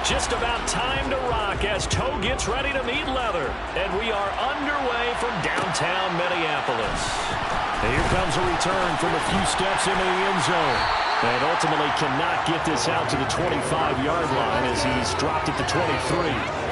Just about time to rock as toe gets ready to meet leather. And we are underway from downtown Minneapolis. And here comes a return from a few steps into the end zone. And ultimately cannot get this out to the 25-yard line as he's dropped at the 23.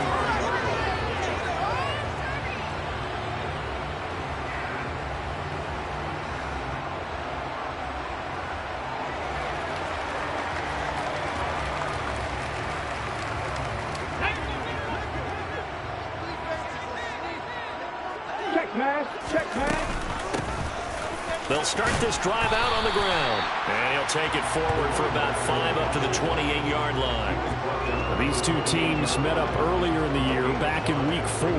They'll start this drive out on the ground. And he'll take it forward for about 5 up to the 28-yard line. These two teams met up earlier in the year, back in Week 4.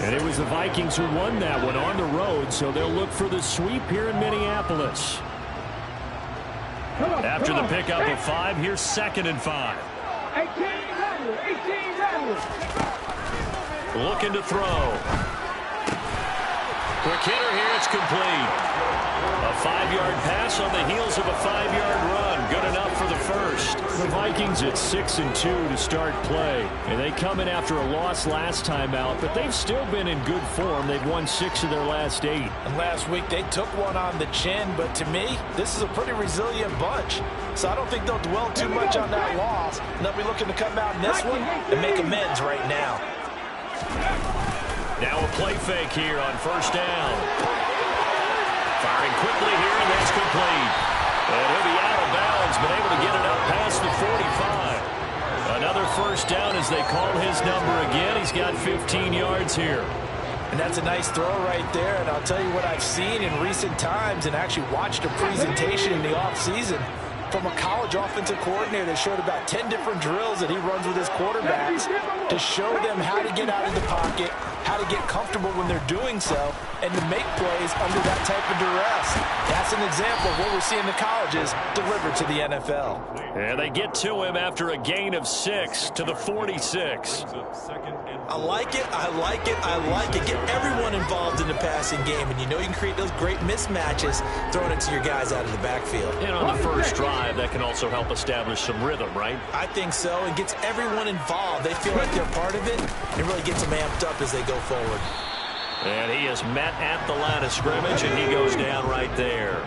And it was the Vikings who won that one on the road, so they'll look for the sweep here in Minneapolis. After the pickup of 5, here's 2nd and 5. 18 looking to throw. Quick hitter here, it's complete. A 5-yard pass on the heels of a 5-yard run. Good enough for the first. The Vikings at 6-2 to start play. And they come in after a loss last time out, but they've still been in good form. They've won 6 of their last 8. And last week they took one on the chin, but to me, this is a pretty resilient bunch. So I don't think they'll dwell too much on that loss. And they'll be looking to come out in this one and make amends right now. Now a play fake here on 1st down. Firing quickly here, and that's complete. And he'll be out of bounds, but able to get it up past the 45. Another 1st down as they call his number again. He's got 15 yards here. And that's a nice throw right there. And I'll tell you what I've seen in recent times and actually watched a presentation in the offseason from a college offensive coordinator that showed about 10 different drills that he runs with his quarterbacks to show them how to get out of the pocket, how to get comfortable when they're doing so, and to make plays under that type of duress. That's an example of what we're seeing the colleges deliver to the NFL. And they get to him after a gain of 6 to the 46. I like it, I like it, I like it. Get everyone involved in the passing game, and you know you can create those great mismatches throwing it to your guys out of the backfield. And on the first drive, that can also help establish some rhythm, right? I think so. It gets everyone involved. They feel like they're part of it, and really gets them amped up as they go forward. And he is met at the line of scrimmage, and he goes down right there.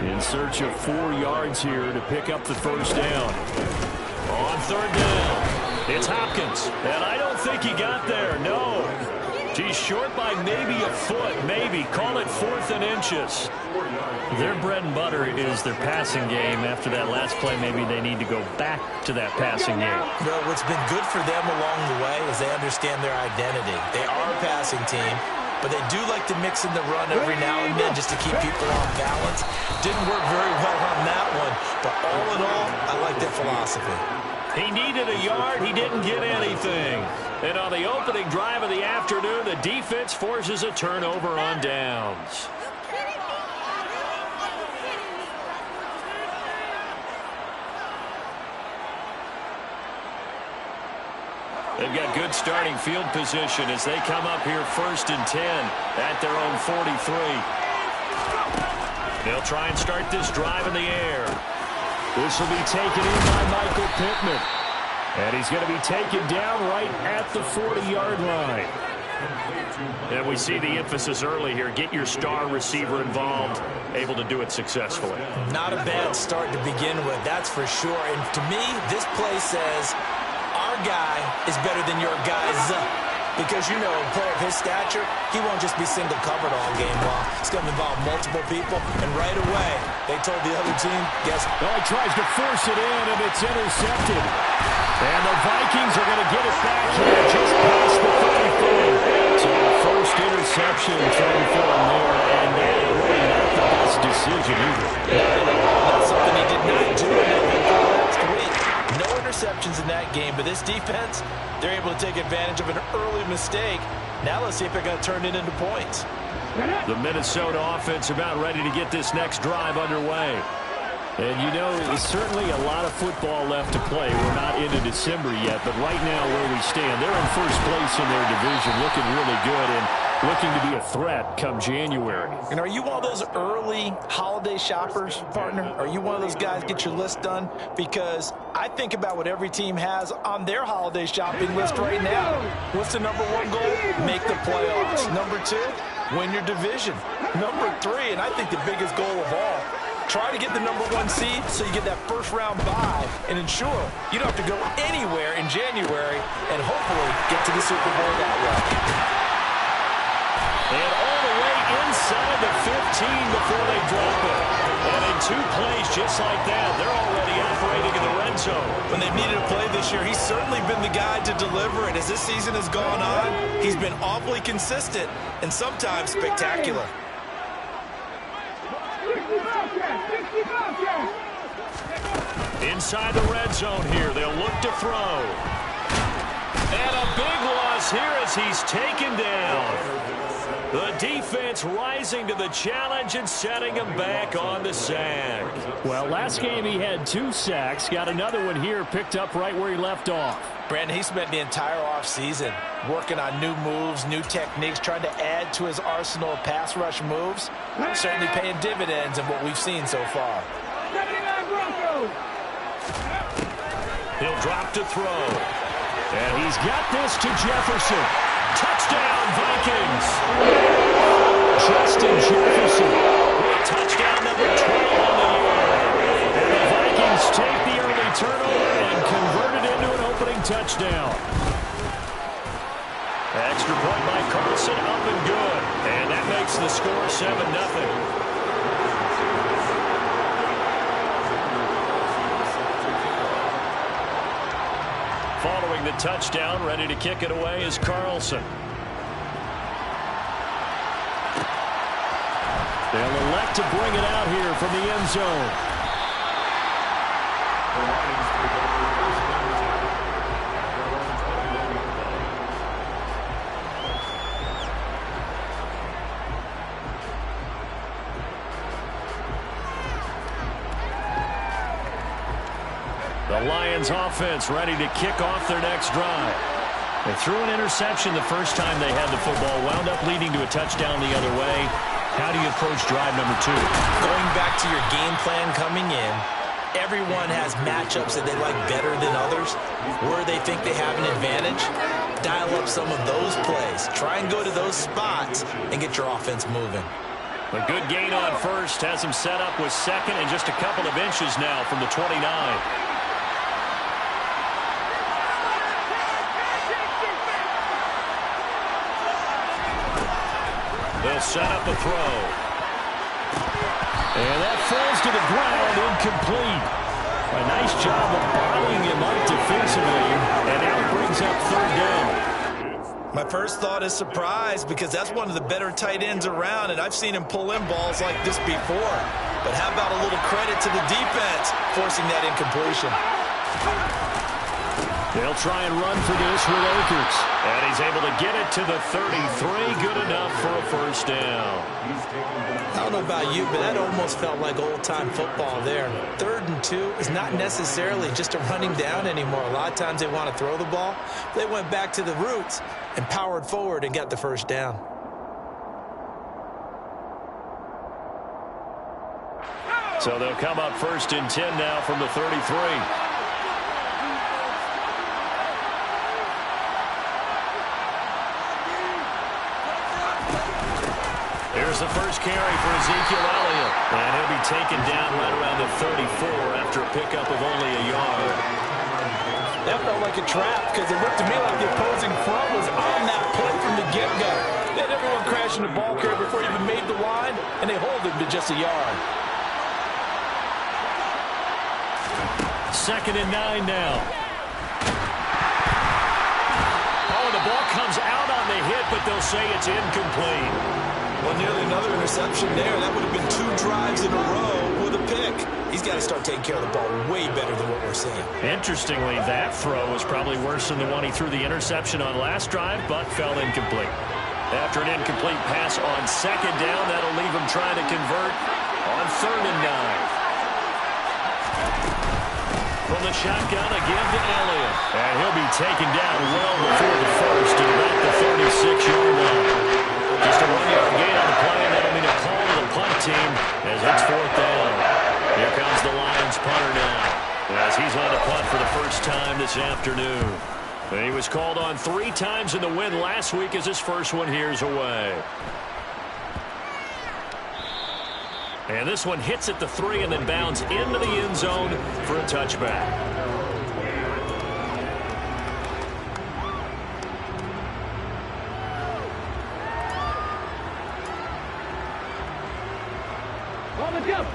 In search of 4 yards here to pick up the 1st down. On 3rd down, it's Hopkins. And I don't think he got there, no. He's short by maybe a foot, maybe. Call it 4th and inches. Their bread and butter is their passing game. After that last play, maybe they need to go back to that passing game. Well, what's been good for them along the way is they understand their identity. They are a passing team, but they do like to mix in the run every now and then just to keep people off balance. Didn't work very well on that one, but all in all, I like their philosophy. He needed a yard. He didn't get anything. And on the opening drive of the afternoon, the defense forces a turnover on downs. They've got good starting field position as they come up here 1st and 10 at their own 43. They'll try and start this drive in the air. This will be taken in by Michael Pittman. And he's going to be taken down right at the 40-yard line. And we see the emphasis early here. Get your star receiver involved, able to do it successfully. Not a bad start to begin with, that's for sure. And to me, this play says our guy is better than your guys. Because, you know, a player of his stature, he won't just be single covered all game long. It's going to involve multiple people. And right away, they told the other team, guess. Well, he tries to force it in, and it's intercepted. And the Vikings are going to get it back here just past the 35. So the first interception thrown for him there, and that really not the best decision either. That's something he did not do last week. No interceptions in that game, but this defense, they're able to take advantage of an early mistake. Now let's see if they're going to turn it into points. The Minnesota offense about ready to get this next drive underway. And, you know, there's certainly a lot of football left to play. We're not into December yet, but right now where we stand, they're in first place in their division, looking really good. And looking to be a threat come January. And are you one of those early holiday shoppers, partner? Are you one of those guys get your list done? Because I think about what every team has on their holiday shopping list right now. What's the number one goal? Make the playoffs. Number two, win your division. Number three, and I think the biggest goal of all, try to get the number one seed so you get that first round bye and ensure you don't have to go anywhere in January and hopefully get to the Super Bowl that way. And all the way inside the 15 before they drop it. And in 2 plays just like that, they're already operating in the red zone. When they've needed a play this year, he's certainly been the guy to deliver it. As this season has gone on, he's been awfully consistent and sometimes spectacular. Inside the red zone here, they'll look to throw. And a big loss here as he's taken down. The defense rising to the challenge and setting him back on the sack. Well, last game he had 2 sacks. Got another one here picked up right where he left off. Brandon, he spent the entire offseason working on new moves, new techniques, trying to add to his arsenal of pass rush moves. Certainly paying dividends in what we've seen so far. He'll drop to throw. And he's got this to Jefferson. Touchdown, Vikings. Justin Jefferson. Touchdown number 12 on the year. And the Vikings take the early turnover and convert it into an opening touchdown. Extra point by Carlson, up and good. And that makes the score 7-0. Following the touchdown, ready to kick it away is Carlson. They'll elect to bring it out here from the end zone. The Lions offense ready to kick off their next drive. They threw an interception the first time they had the football, wound up leading to a touchdown the other way. How do you approach drive number 2? Going back to your game plan coming in, everyone has matchups that they like better than others. Where they think they have an advantage, dial up some of those plays. Try and go to those spots and get your offense moving. A good gain on first has him set up with second and just a couple of inches now from the 29. They'll set up a throw. And that falls to the ground, incomplete. A nice job of bottling him up defensively, and now it brings up 3rd down. My first thought is surprise because that's one of the better tight ends around, and I've seen him pull in balls like this before. But how about a little credit to the defense forcing that incompletion? They'll try and run for this with Akers. And he's able to get it to the 33. Good enough for a first down. I don't know about you, but that almost felt like old-time football there. 3rd and 2 is not necessarily just a running down anymore. A lot of times they want to throw the ball. They went back to the roots and powered forward and got the first down. So they'll come up 1st and 10 now from the 33. Here's the first carry for Ezekiel Elliott. And he'll be taken down right around the 34 after a pickup of only a yard. That felt like a trap because it looked to me like the opposing front was on that play from the get-go. They had everyone crashing the ball carrier before he even made the line, and they hold him to just a yard. 2nd and 9 now. Oh, the ball comes out on the hit, but they'll say it's incomplete. Well, nearly another interception there. That would have been 2 drives in a row with a pick. He's got to start taking care of the ball way better than what we're seeing. Interestingly, that throw was probably worse than the one he threw the interception on last drive, but fell incomplete. After an incomplete pass on 2nd down, that'll leave him trying to convert on 3rd and 9. From the shotgun again to Elliott. And he'll be taken down well before the first at about the 36-yard line. Just a 1-yard gain on the play, and that'll mean a call to the punt team as it's 4th down. Here comes the Lions punter now, as he's on to punt for the first time this afternoon. And he was called on 3 times in the win last week as his first one here's away. And this one hits at the 3 and then bounds into the end zone for a touchback.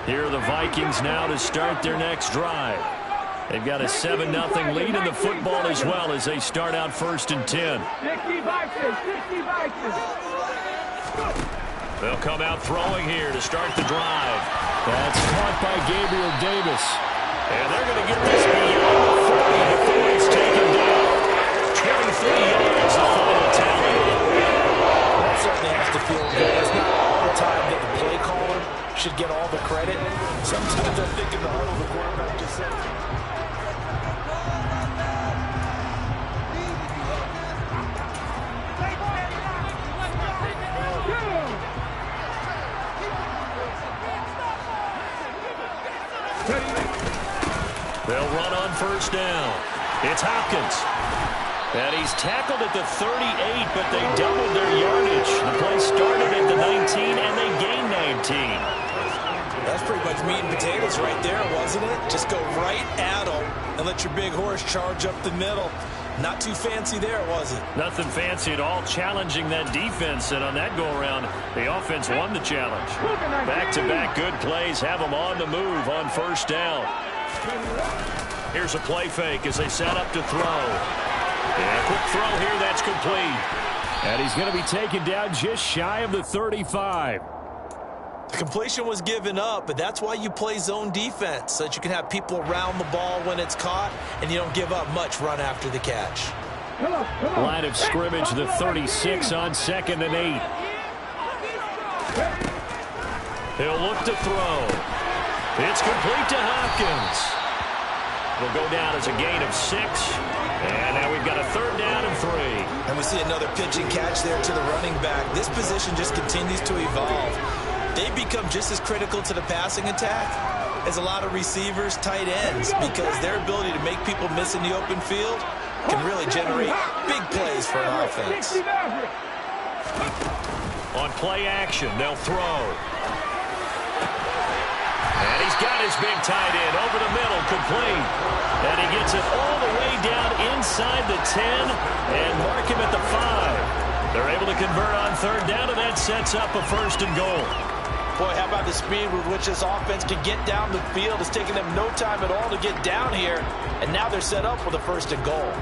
Here are the Vikings now to start their next drive. They've got a 7-0 lead in the football as well as they start out 1st and 10. They'll come out throwing here to start the drive. That's caught by Gabriel Davis. And they're going to get this beyond the 40 before it's taken down. 23 yards, the final tally. That certainly has to feel good. It's not all the time that the play caller should get all the credit. Sometimes I think in the huddle the quarterback just said. They'll run on 1st down. It's Hopkins. And he's tackled at the 38, but they doubled their yardage. The play started at the 19, and they gained 19. That's pretty much meat and potatoes right there, wasn't it? Just go right at them and let your big horse charge up the middle. Not too fancy there, was it? Nothing fancy at all, challenging that defense. And on that go-around, the offense won the challenge. Back-to-back good plays have them on the move on 1st down. Here's a play fake as they set up to throw. And a quick throw here, that's complete. And he's going to be taken down just shy of the 35. The completion was given up, but that's why you play zone defense, so that you can have people around the ball when it's caught, and you don't give up much run after the catch. Line of scrimmage, the 36 on 2nd and 8. He'll look to throw. It's complete to Hopkins. It'll go down as a gain of 6. And now we've got a 3rd down and 3. And we see another pitch and catch there to the running back. This position just continues to evolve. They become just as critical to the passing attack as a lot of receivers, tight ends, because their ability to make people miss in the open field can really generate big plays for an offense. On play action, they'll throw. And he's got his big tight end over the middle, complete. And he gets it all the way down inside the 10 and mark him at the 5. They're able to convert on 3rd down, and that sets up a 1st and goal. Boy, how about the speed with which this offense can get down the field? It's taken them no time at all to get down here, and now they're set up for the 1st and goal.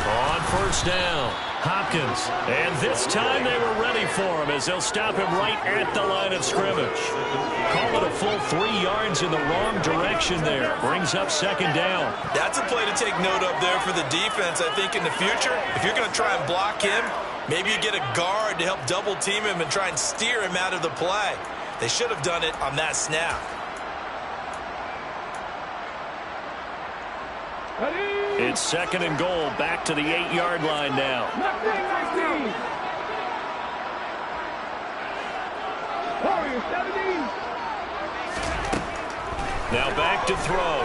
On 1st down, Hopkins. And this time they were ready for him as they'll stop him right at the line of scrimmage. Call it a full 3 yards in the wrong direction there. Brings up 2nd down. That's a play to take note of there for the defense, I think, in the future. If you're going to try and block him, maybe you get a guard to help double team him and try and steer him out of the play. They should have done it on that snap. It's 2nd and goal, back to the 8-yard line now. Now back to throw.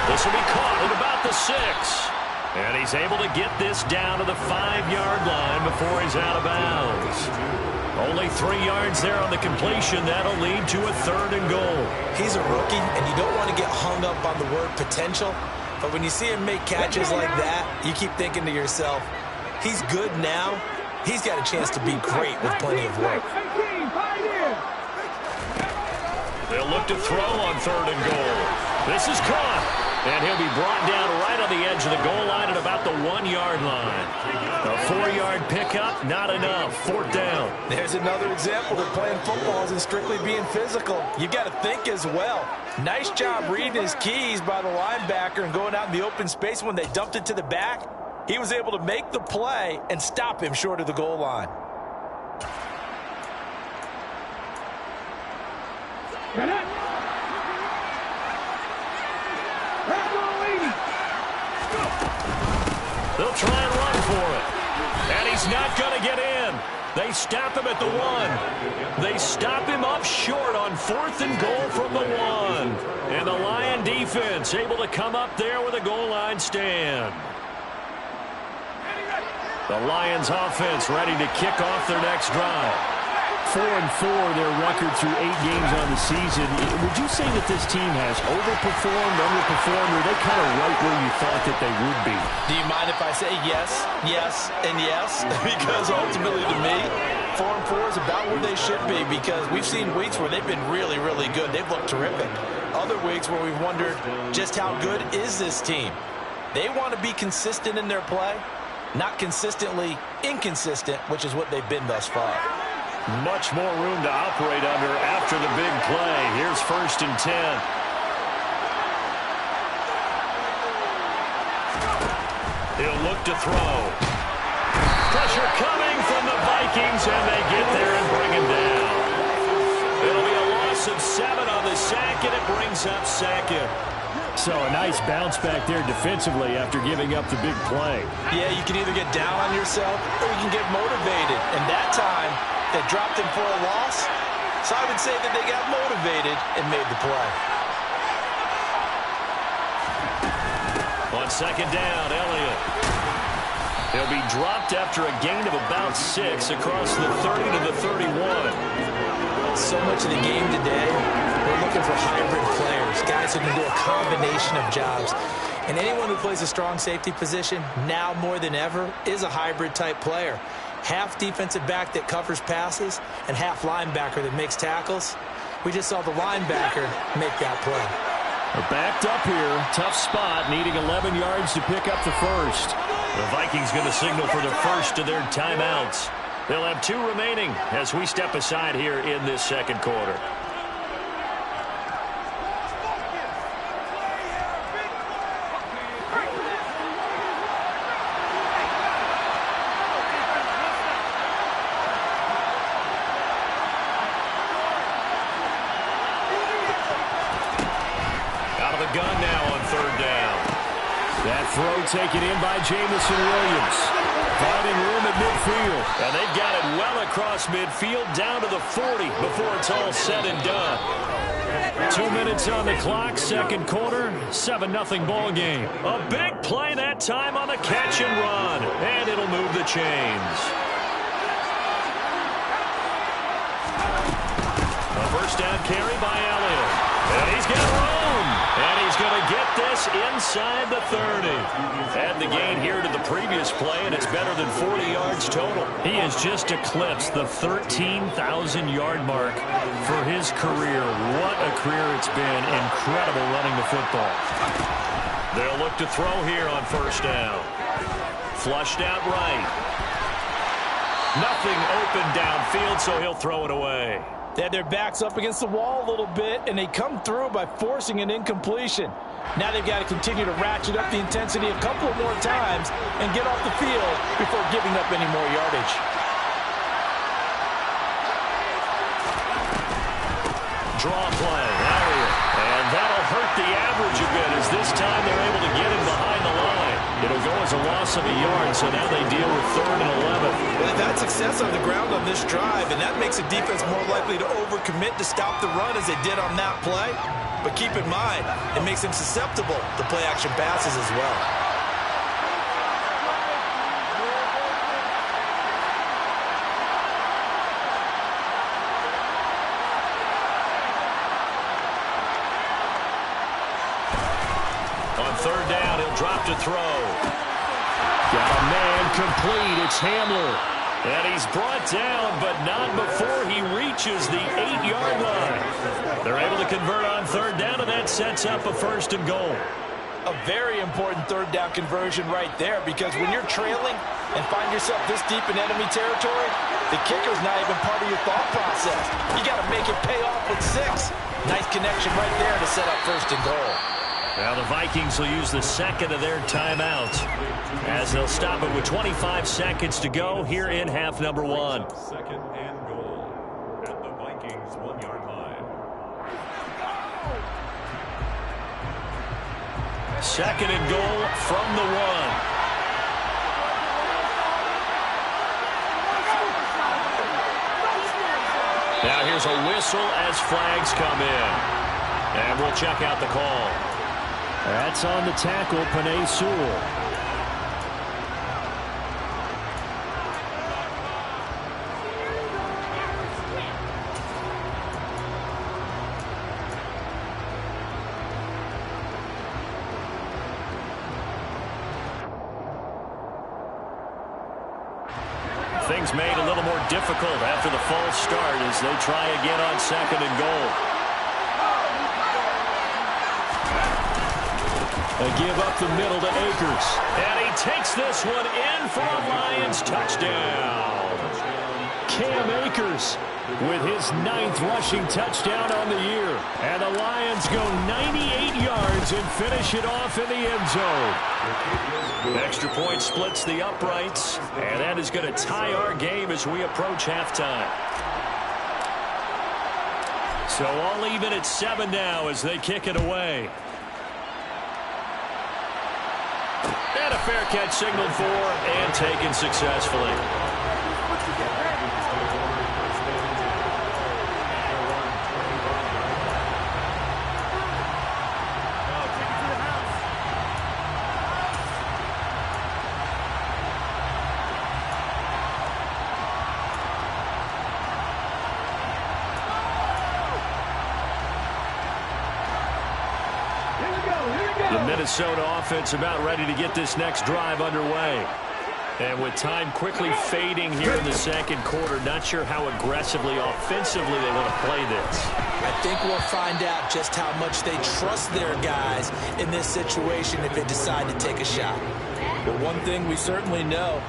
This will be caught at about the 6. And he's able to get this down to the 5-yard line before he's out of bounds. Only 3 yards there on the completion. That'll lead to a 3rd and goal. He's a rookie, and you don't want to get hung up on the word potential. But when you see him make catches like that, you keep thinking to yourself, he's good now. He's got a chance to be great with plenty of work. They'll look to throw on 3rd and goal. This is caught. And he'll be brought down right on the edge of the goal line at about the 1-yard line. A 4-yard pickup, not enough. 4th down. There's another example that playing football isn't strictly being physical. You got to think as well. Nice job reading his keys by the linebacker and going out in the open space when they dumped it to the back. He was able to make the play and stop him short of the goal line. They'll try and run for it. And he's not going to get in. They stop him at the 1. They stop him up short on 4th and goal from the 1. And the Lion defense able to come up there with a goal line stand. The Lions offense ready to kick off their next drive. 4-4 their record through 8 games on the season. Would you say that this team has overperformed, underperformed, or are they kind of right where you thought that they would be? Do you mind if I say yes, yes, and yes? Because ultimately to me, 4-4 is about where they should be, because we've seen weeks where they've been really, really good. They've looked terrific. Other weeks where we've wondered just how good is this team. They want to be consistent in their play, not consistently inconsistent, which is what they've been thus far. Much more room to operate under after the big play. Here's 1st and 10. He'll look to throw. Pressure coming from the Vikings, and they get there and bring him down. It'll be a loss of 7 on the sack, and it brings up 2nd. So a nice bounce back there defensively after giving up the big play. Yeah, you can either get down on yourself or you can get motivated. And that time, they dropped him for a loss. So I would say that they got motivated and made the play. On 2nd down, Elliott. He'll be dropped after a gain of about 6 across the 30 to the 31. So much of the game today, we're looking for hybrid players, guys who can do a combination of jobs. And anyone who plays a strong safety position, now more than ever, is a hybrid type player. Half defensive back that covers passes and half linebacker that makes tackles. We just saw the linebacker make that play. They're backed up here. Tough spot, needing 11 yards to pick up the first. The Vikings going to signal for the first of their timeouts. They'll have 2 remaining as we step aside here in this 2nd quarter. Out of the gun now on 3rd down. That throw taken in by Jamison Williams. Finding room at midfield. And they've got it well across midfield down to the 40 before it's all said and done. 2 minutes on the clock, 2nd quarter, 7-0 ball game. A big play that time on the catch and run. And it'll move the chains. A first down carry by Elliott. And he's got room. And he's going to get this inside the 30. Add the gain here to the previous play, and it's better than 40 yards total. He has just eclipsed the 13,000-yard mark for his career. What a career it's been. Incredible running the football. They'll look to throw here on 1st down. Flushed out right. Nothing open downfield, so he'll throw it away. They had their backs up against the wall a little bit, and they come through by forcing an incompletion. Now they've got to continue to ratchet up the intensity a couple of more times and get off the field before giving up any more yardage. Draw play, Elliott. And that'll hurt the average a bit as this time they're able to get him behind the line. It'll go as a loss of a yard, so now they deal with 3rd and 11. Well, they've had success on the ground on this drive, and that makes the defense more likely to overcommit to stop the run as they did on that play. But keep in mind, it makes them susceptible to play-action passes as well. On 3rd down, he'll drop to throw. Got a man complete. It's Hamler. And he's brought down, but not before he reaches the 8-yard line. They're able to convert on 3rd down, and that sets up a 1st and goal. A very important 3rd down conversion right there, because when you're trailing and find yourself this deep in enemy territory, the kicker's not even part of your thought process. You got to make it pay off with 6. Nice connection right there to set up 1st and goal. Now the Vikings will use the second of their timeouts as they'll stop it with 25 seconds to go here in half number one. Second and goal at the Vikings 1-yard line. Second and goal from the one. Now here's a whistle as flags come in. And we'll check out the call. That's on the tackle, Penei Sewell. Things made a little more difficult after the false start as they try again on second and goal. They give up the middle to Akers. And he takes this one in for a Lions touchdown. Cam Akers with his 9th rushing touchdown on the year. And the Lions go 98 yards and finish it off in the end zone. Extra point splits the uprights. And that is going to tie our game as we approach halftime. So all even at 7 now as they kick it away. And a fair catch signaled for and taken successfully. Minnesota offense about ready to get this next drive underway. And with time quickly fading here in the second quarter, not sure how aggressively, offensively they want to play this. I think we'll find out just how much they trust their guys in this situation if they decide to take a shot. But one thing we certainly know,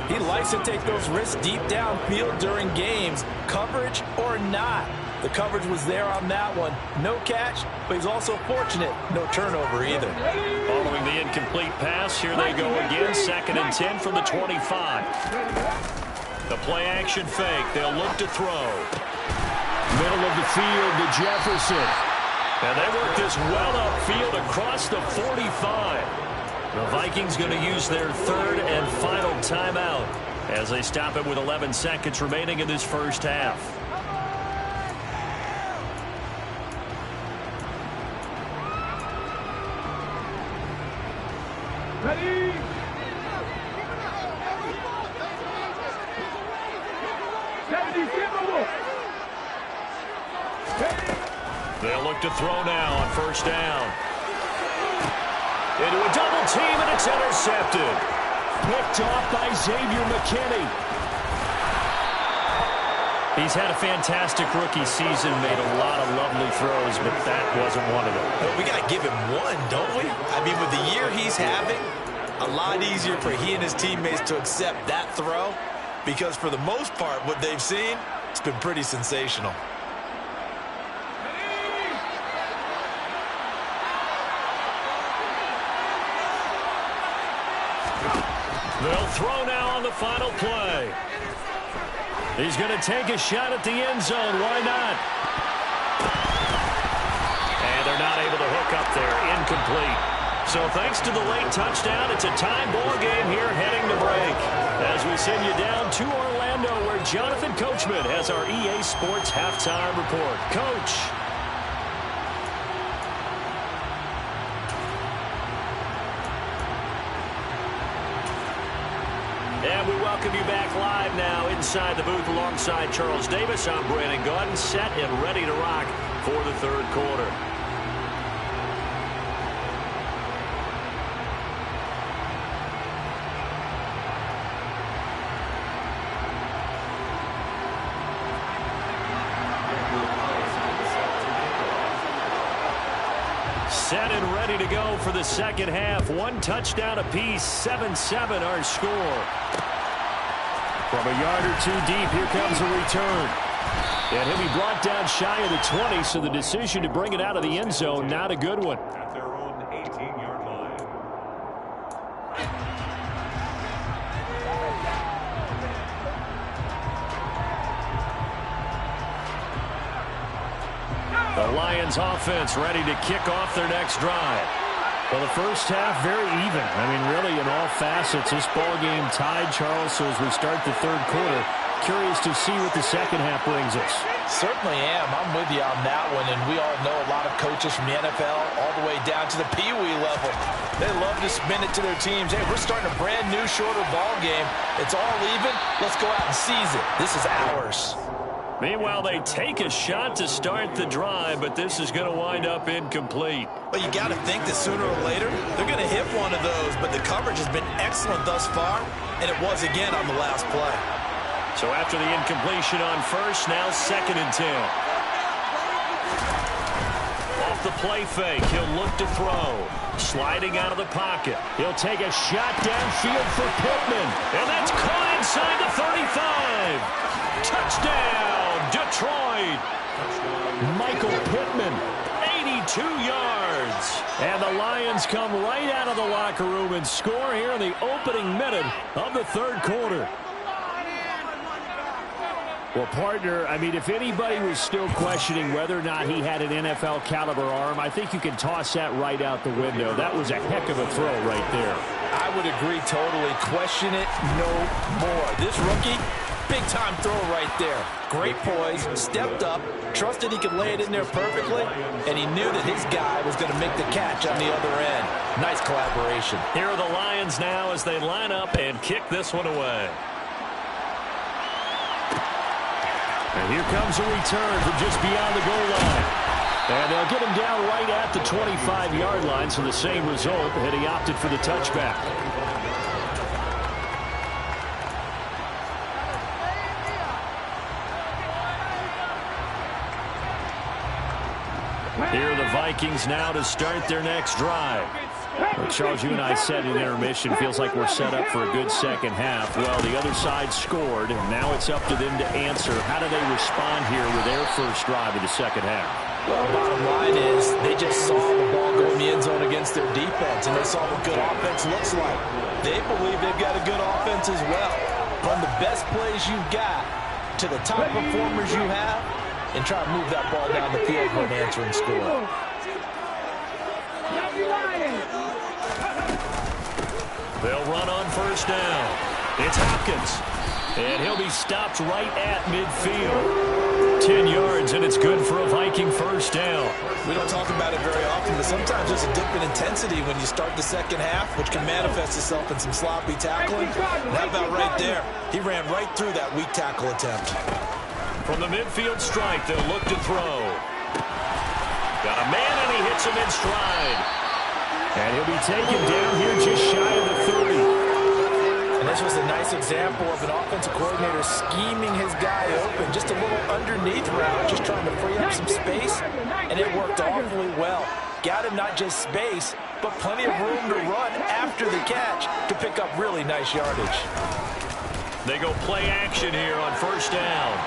he likes to take those risks deep downfield during games, coverage or not. The coverage was there on that one. No catch, but he's also fortunate. No turnover either. Following the incomplete pass, here they go again. 2nd and 10 from the 25. The play action fake. They'll look to throw. Middle of the field to Jefferson. And they work this well upfield across the 45. The Vikings going to use their 3rd and final timeout as they stop it with 11 seconds remaining in this first half. Ready? They'll look to throw now on first down. Into a double team, and it's intercepted. Picked off by Xavier McKinney. He's had a fantastic rookie season, made a lot of lovely throws, but that wasn't one of them. Well, we got to give him one, don't we? I mean, with the year he's having, a lot easier for he and his teammates to accept that throw because for the most part, what they've seen, it's been pretty sensational. They'll throw now on the final play. He's going to take a shot at the end zone. Why not? And they're not able to hook up there. Incomplete. So thanks to the late touchdown, it's a tie ball game here heading to break. As we send you down to Orlando, where Jonathan Coachman has our EA Sports halftime report. Coach. And we welcome you back live now inside the booth alongside Charles Davis. I'm Brandon Gaudin, set and ready to rock for the third quarter. Set and ready to go for the second half. One touchdown apiece, 7-7 our score. From a yard or two deep, here comes a return. And he'll be brought down shy of the 20, so the decision to bring it out of the end zone, not a good one. At their own 18-yard line. The Lions offense ready to kick off their next drive. Well, the first half, very even. I mean, really, in all facets, this ball game tied, Charles. So as we start the third quarter, curious to see what the second half brings us. Certainly am. I'm with you on that one. And we all know a lot of coaches from the NFL all the way down to the Pee Wee level. They love to spin it to their teams. Hey, we're starting a brand new, shorter ball game. It's all even. Let's go out and seize it. This is ours. Meanwhile, they take a shot to start the drive, but this is going to wind up incomplete. Well, you got to think that sooner or later, they're going to hit one of those, but the coverage has been excellent thus far, and it was again on the last play. So after the incompletion on first, now 2nd and 10. Off the play fake, he'll look to throw. Sliding out of the pocket. He'll take a shot downfield for Pittman, and that's caught inside the 35. Touchdown, Detroit. Michael Pittman, 82 yards. And the Lions come right out of the locker room and score here in the opening minute of the third quarter. Well, partner, I mean, if anybody was still questioning whether or not he had an NFL caliber arm, I think you can toss that right out the window. That was a heck of a throw right there. I would agree totally. Question it no more. This rookie, big-time throw right there. Great poise, stepped up, trusted he could lay it in there perfectly, and he knew that his guy was going to make the catch on the other end. Nice collaboration. Here are the Lions now as they line up and kick this one away. And here comes a return from just beyond the goal line. And they'll get him down right at the 25-yard line, so the same result, and he opted for the touchback. Here are the Vikings now to start their next drive. Well, Charles, you and I said in intermission, feels like we're set up for a good second half. Well, the other side scored, and now it's up to them to answer. How do they respond here with their first drive of the second half? Well, bottom line is they just saw the ball go in the end zone against their defense, and they saw what good offense looks like. They believe they've got a good offense as well. From the best plays you've got to the top performers you have, and try to move that ball down the field for an answering score. They'll run on first down. It's Hopkins. And he'll be stopped right at midfield. 10 yards, and it's good for a Viking first down. We don't talk about it very often, but sometimes there's a dip in intensity when you start the second half, which can manifest itself in some sloppy tackling. And how about right there? He ran right through that weak tackle attempt. From the midfield stripe, they'll look to throw. Got a man, and he hits him in stride. And he'll be taken down here just shy of the 30. And this was a nice example of an offensive coordinator scheming his guy open. Just a little underneath route, just trying to free up some space. And it worked awfully well. Got him not just space, but plenty of room to run after the catch to pick up really nice yardage. They go play action here on first down.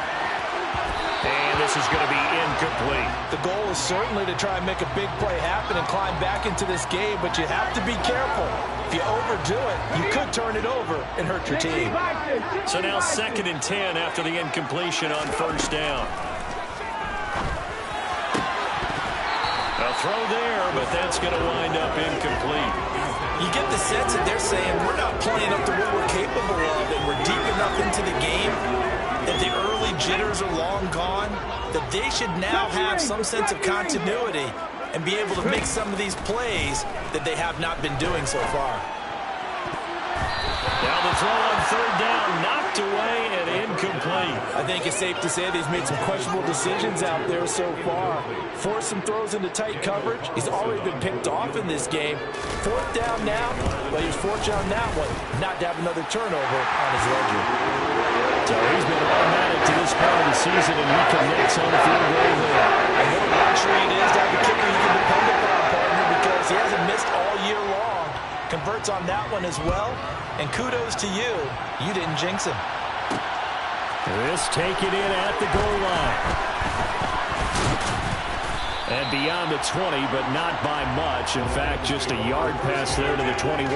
And this is going to be incomplete. The goal is certainly to try and make a big play happen and climb back into this game, but you have to be careful. If you overdo it, you could turn it over and hurt your team. So now 2nd and 10 after the incompletion on first down. A throw there, but that's going to wind up incomplete. You get the sense that they're saying we're not playing up to what we're capable of, and we're deep enough into the game that the early jitters are long gone, that they should now have some sense of continuity and be able to make some of these plays that they have not been doing so far. Now the throw on third down, knocked away and incomplete. I think it's safe to say that he's made some questionable decisions out there so far. Forced some throws into tight coverage. He's already been picked off in this game. 4th down now. Well, he was fortunate on that one not to have another turnover on his ledger. So he's been automatic to this part of the season, and he connects on the field goal there. And what a luxury it is to have a kicker you can depend upon, partner, because he hasn't missed all year long. Converts on that one as well. And kudos to you. You didn't jinx him. This taken in at the goal line. And beyond the 20, but not by much. In fact, just a yard pass there to the 21.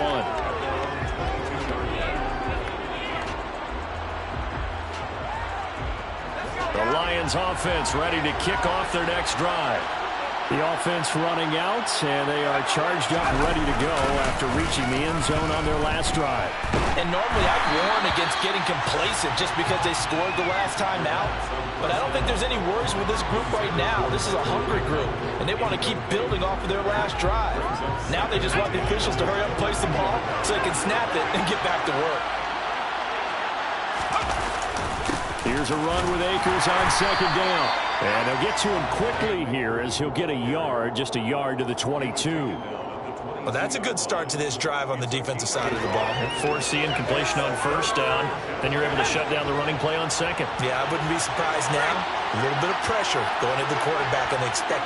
The Lions offense ready to kick off their next drive. The offense running out, and they are charged up ready to go after reaching the end zone on their last drive. And normally I'd warn against getting complacent just because they scored the last time out. But I don't think there's any worries with this group right now. This is a hungry group, and they want to keep building off of their last drive. Now they just want the officials to hurry up and place the ball so they can snap it and get back to work. Here's a run with Akers on second down. And they'll get to him quickly here as he'll get a yard, just a yard to the 22. Well, that's a good start to this drive on the defensive side of the ball. Forcing completion on first down. Then you're able to shut down the running play on second. Yeah, I wouldn't be surprised now. A little bit of pressure going at the quarterback, and they expect